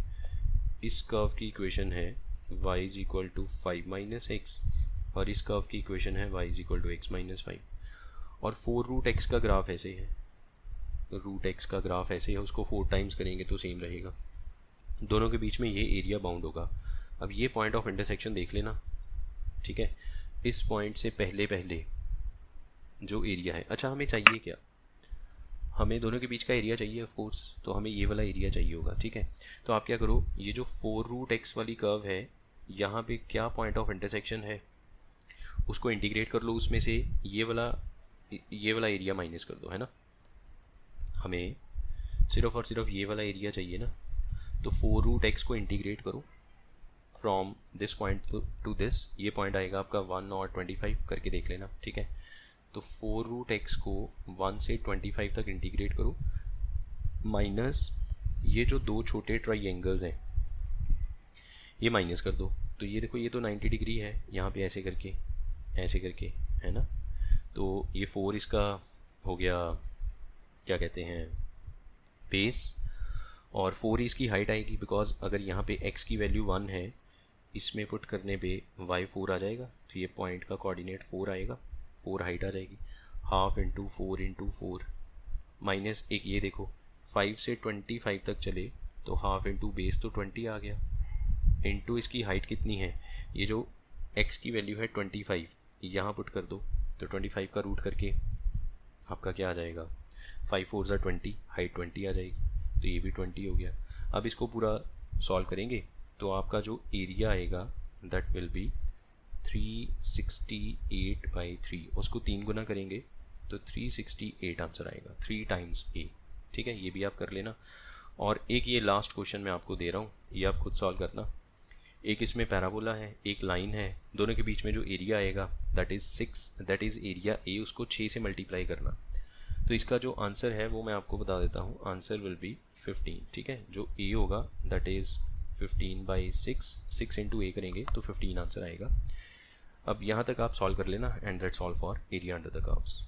इस कर्व की इक्वेशन है y = 5 - x और इस कर्व की इक्वेशन है y = x - 5। और 4√x का ग्राफ ऐसे है, √x का ग्राफ ऐसे है, उसको 4 टाइम्स करेंगे तो सेम रहेगा, दोनों के बीच में ये एरिया बाउंड होगा। अब ये पॉइंट ऑफ इंटरसेक्शन देख लेना, ठीक है। इस पॉइंट से पहले पहले जो एरिया है, अच्छा हमें चाहिए क्या, हमें दोनों के बीच का एरिया चाहिए ऑफ कोर्स, तो हमें ये वाला एरिया चाहिए होगा, ठीक है। तो आप क्या करो, ये जो 4√x वाली कर्व है यहाँ पे क्या पॉइंट ऑफ इंटरसेक्शन है उसको इंटीग्रेट कर लो, उसमें से ये वाला एरिया माइनस कर दो, है ना। हमें सिर्फ और सिर्फ ये वाला एरिया चाहिए ना, तो 4√x को इंटीग्रेट करो from this point two this, ये पॉइंट आएगा आपका 1 और 25 करके देख लेना, ठीक है। तो 4√x को 1 से 25 तक इंटीग्रेट करो, माइनस ये जो दो छोटे ट्राइंगल्स हैं ये माइनस कर दो। तो ये देखो ये तो 90 डिग्री है, यहाँ पे ऐसे करके है ना, तो ये 4 इसका हो गया क्या कहते हैं बेस, और 4 इसकी हाइट आएगी, बिकॉज अगर यहाँ पे x की वैल्यू 1 है, इसमें पुट करने पे y 4 आ जाएगा, तो ये पॉइंट का कोऑर्डिनेट 4 आएगा, 4 हाइट आ जाएगी, हाफ इंटू 4 इंटू 4 माइनस एक, ये देखो 5 से 25 तक चले तो हाफ इंटू बेस तो 20 आ गया, इंटू इसकी हाइट कितनी है, ये जो x की वैल्यू है 25 यहाँ पुट कर दो, तो 25 का रूट करके आपका क्या आ जाएगा, 5 4 ज़ा 20, हाइट 20 आ जाएगी, तो ये भी 20 हो गया। अब इसको पूरा सॉल्व करेंगे तो आपका जो एरिया आएगा दैट विल बी 368/3, उसको 3 गुना करेंगे तो 368 आंसर आएगा, 3 टाइम्स a, ठीक है। ये भी आप कर लेना। और एक ये लास्ट क्वेश्चन मैं आपको दे रहा हूँ, ये आप खुद सॉल्व करना। एक इसमें पैराबोला है, एक लाइन है, दोनों के बीच में जो एरिया आएगा that is 6, that is area a, उसको 6 से मल्टीप्लाई करना। तो इसका जो आंसर है वो मैं आपको बता देता हूँ, आंसर विल बी 15, ठीक है। जो a होगा दैट इज़ 15/6, 6 इंटू a करेंगे तो 15 आंसर आएगा। अब यहाँ तक आप सॉल्व कर लेना, and that's all for area under the curves.